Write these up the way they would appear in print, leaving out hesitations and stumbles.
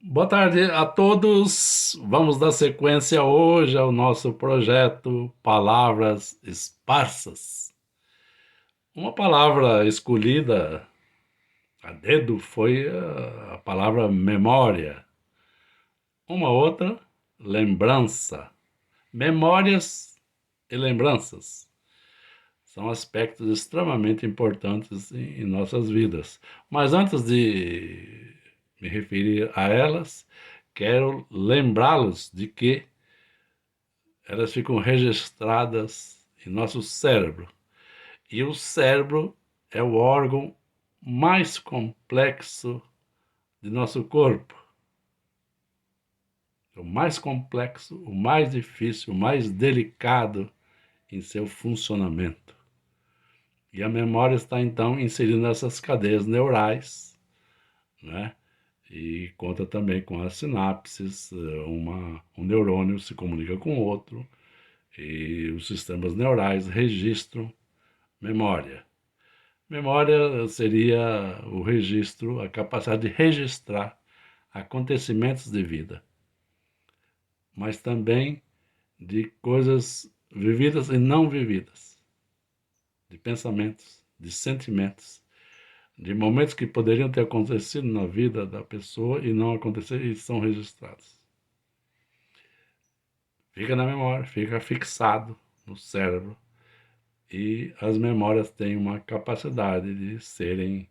Boa tarde a todos. Vamos dar sequência hoje ao nosso projeto Palavras Esparsas. Uma palavra escolhida a dedo foi a palavra memória. Uma outra, lembrança. Memórias e lembranças são aspectos extremamente importantes em nossas vidas. Mas antes de me referir a elas, quero lembrá-los de que elas ficam registradas em nosso cérebro. E o cérebro é o órgão mais complexo de nosso corpo. É o mais complexo, o mais difícil, o mais delicado em seu funcionamento. E a memória está então inserida nessas cadeias neurais, né? E conta também com as sinapses, um neurônio se comunica com o outro, e os sistemas neurais registram memória. Memória seria o registro, a capacidade de registrar acontecimentos de vida, mas também de coisas vividas e não vividas, de pensamentos, de sentimentos, de momentos que poderiam ter acontecido na vida da pessoa e não aconteceram e são registrados. Fica na memória, fica fixado no cérebro e as memórias têm uma capacidade de serem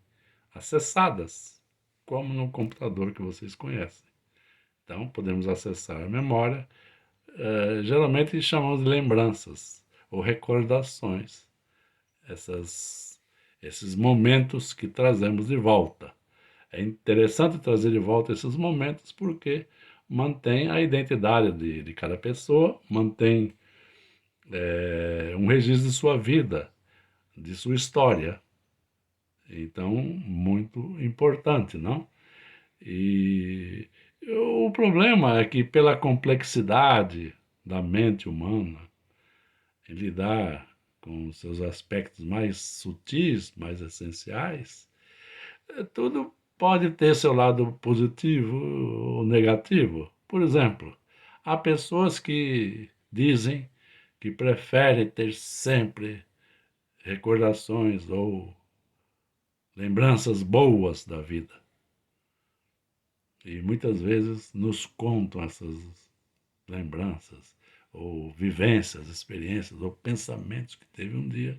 acessadas, como no computador que vocês conhecem. Então, podemos acessar a memória, geralmente chamamos de lembranças ou recordações, esses momentos que trazemos de volta. É interessante trazer de volta esses momentos porque mantém a identidade de cada pessoa, mantém um registro de sua vida, de sua história. Então, muito importante, não? E o problema é que, pela complexidade da mente humana, em lidar com seus aspectos mais sutis, mais essenciais, tudo pode ter seu lado positivo ou negativo. Por exemplo, há pessoas que dizem que preferem ter sempre recordações ou lembranças boas da vida. E muitas vezes nos contam essas lembranças, ou vivências, experiências, ou pensamentos que teve um dia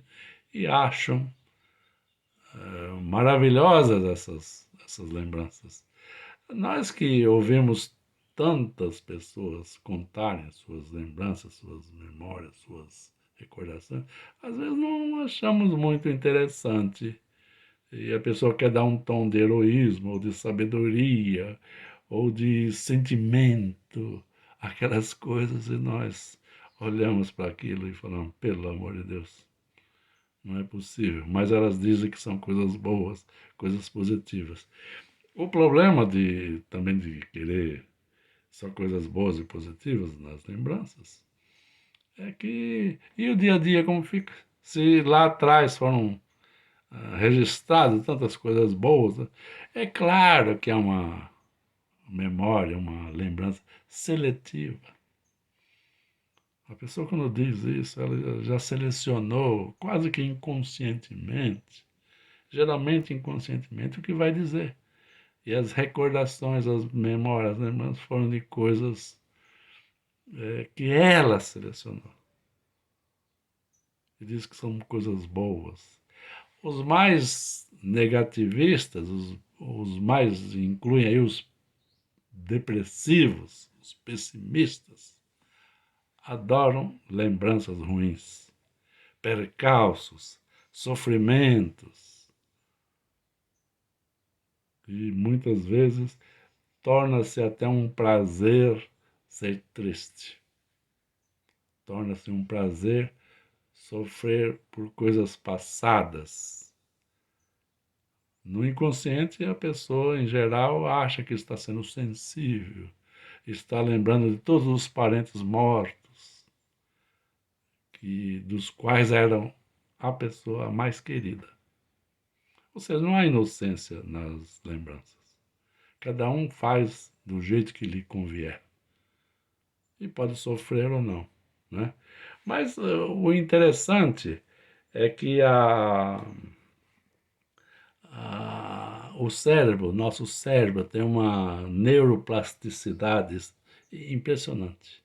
e acham maravilhosas essas lembranças. Nós que ouvimos tantas pessoas contarem suas lembranças, suas memórias, suas recordações, às vezes não achamos muito interessante. E a pessoa quer dar um tom de heroísmo, ou de sabedoria, ou de sentimento, aquelas coisas, e nós olhamos para aquilo e falamos, pelo amor de Deus, não é possível. Mas elas dizem que são coisas boas, coisas positivas. O problema também de querer só coisas boas e positivas nas lembranças é que, e o dia a dia como fica? Se lá atrás foram registradas tantas coisas boas, né? É claro que é uma memória, uma lembrança seletiva. A pessoa, quando diz isso, ela já selecionou, quase que inconscientemente, geralmente inconscientemente, o que vai dizer. E as recordações, as memórias, as lembranças foram de coisas que ela selecionou. E diz que são coisas boas. Os mais negativistas, os mais incluem aí os depressivos, os pessimistas, adoram lembranças ruins, percalços, sofrimentos, e muitas vezes torna-se até um prazer ser triste. Torna-se um prazer sofrer por coisas passadas. No inconsciente, a pessoa, em geral, acha que está sendo sensível, está lembrando de todos os parentes mortos, dos quais eram a pessoa mais querida. Ou seja, não há inocência nas lembranças. Cada um faz do jeito que lhe convier. E pode sofrer ou não, né? Mas o interessante é que o cérebro, nosso cérebro, tem uma neuroplasticidade impressionante.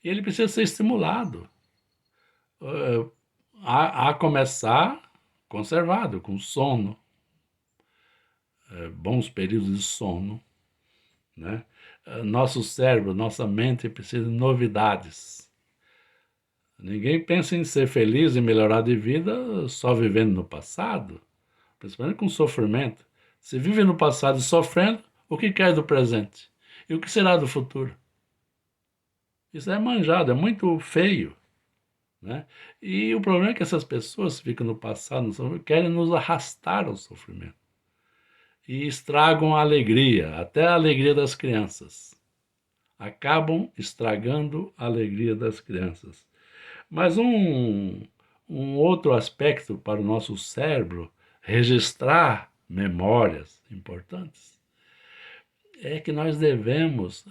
E ele precisa ser estimulado, a começar conservado, com sono, bons períodos de sono, né? Nosso cérebro, nossa mente precisa de novidades. Ninguém pensa em ser feliz e melhorar de vida só vivendo no passado, principalmente com sofrimento. Se vive no passado sofrendo, o que quer do presente? E o que será do futuro? Isso é manjado, é muito feio, né? E o problema é que essas pessoas ficam no passado, querem nos arrastar ao sofrimento. E estragam a alegria, até a alegria das crianças. Acabam estragando a alegria das crianças. Mas um outro aspecto para o nosso cérebro registrar memórias importantes é que nós devemos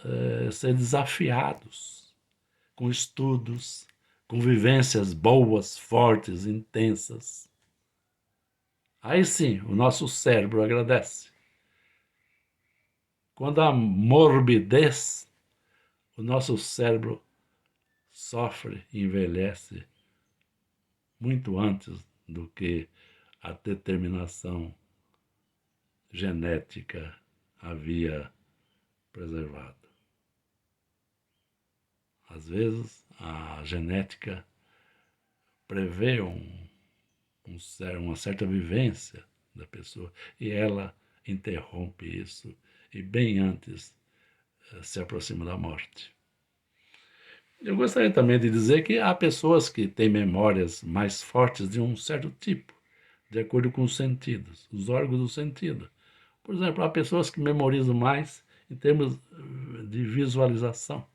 ser desafiados com estudos, com vivências boas, fortes, intensas. Aí sim, o nosso cérebro agradece. Quando há morbidez, o nosso cérebro sofre e envelhece muito antes do que a determinação genética havia preservado. Às vezes, a genética prevê uma certa vivência da pessoa e ela interrompe isso e bem antes se aproxima da morte. Eu gostaria também de dizer que há pessoas que têm memórias mais fortes de um certo tipo, de acordo com os sentidos, os órgãos do sentido. Por exemplo, há pessoas que memorizam mais em termos de visualização.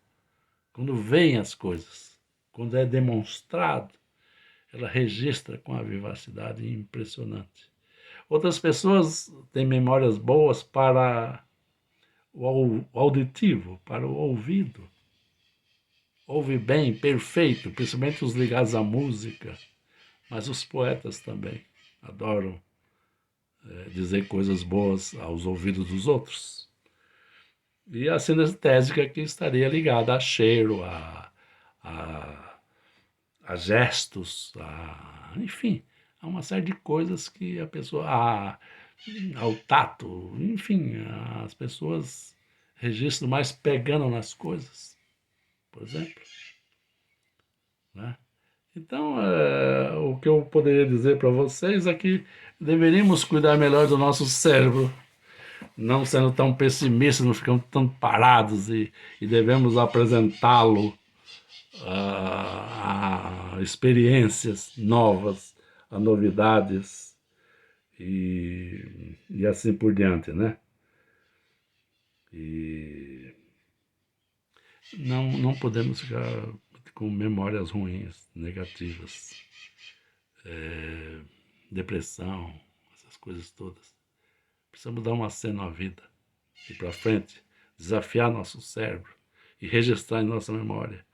Quando veem as coisas, quando é demonstrado, ela registra com a vivacidade impressionante. Outras pessoas têm memórias boas para o auditivo, para o ouvido. Ouve bem, perfeito, principalmente os ligados à música, mas os poetas também adoram dizer coisas boas aos ouvidos dos outros. E a sinestésica que estaria ligada a cheiro, a, a gestos, enfim, a uma série de coisas que a pessoa, ao tato, enfim, as pessoas registram mais pegando nas coisas, por exemplo, né? Então, o que eu poderia dizer para vocês é que deveríamos cuidar melhor do nosso cérebro, não sendo tão pessimistas, não ficando tão parados e devemos apresentá-lo a experiências novas, a novidades e assim por diante, né? E não podemos ficar com memórias ruins, negativas, depressão, essas coisas todas. Precisamos dar uma cena à vida, ir para frente, desafiar nosso cérebro e registrar em nossa memória,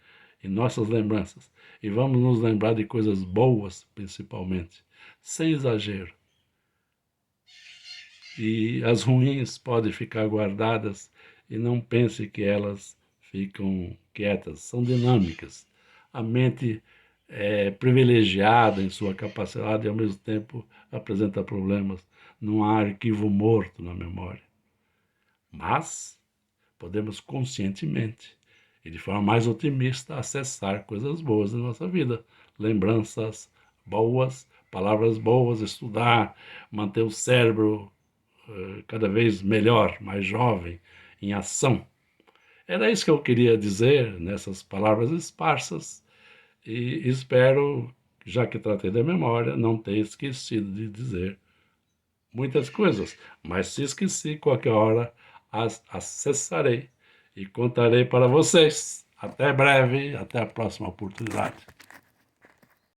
em nossas lembranças. E vamos nos lembrar de coisas boas, principalmente, sem exagero. E as ruins podem ficar guardadas e não pense que elas ficam quietas, são dinâmicas. A mente é privilegiada em sua capacidade e ao mesmo tempo apresenta problemas. Não há arquivo morto na memória. Mas podemos conscientemente e de forma mais otimista acessar coisas boas na nossa vida, lembranças boas, palavras boas, estudar, manter o cérebro cada vez melhor, mais jovem, em ação. Era isso que eu queria dizer nessas palavras esparsas e espero, já que tratei da memória, não ter esquecido de dizer muitas coisas, mas se esqueci, qualquer hora as acessarei e contarei para vocês. Até breve, até a próxima oportunidade.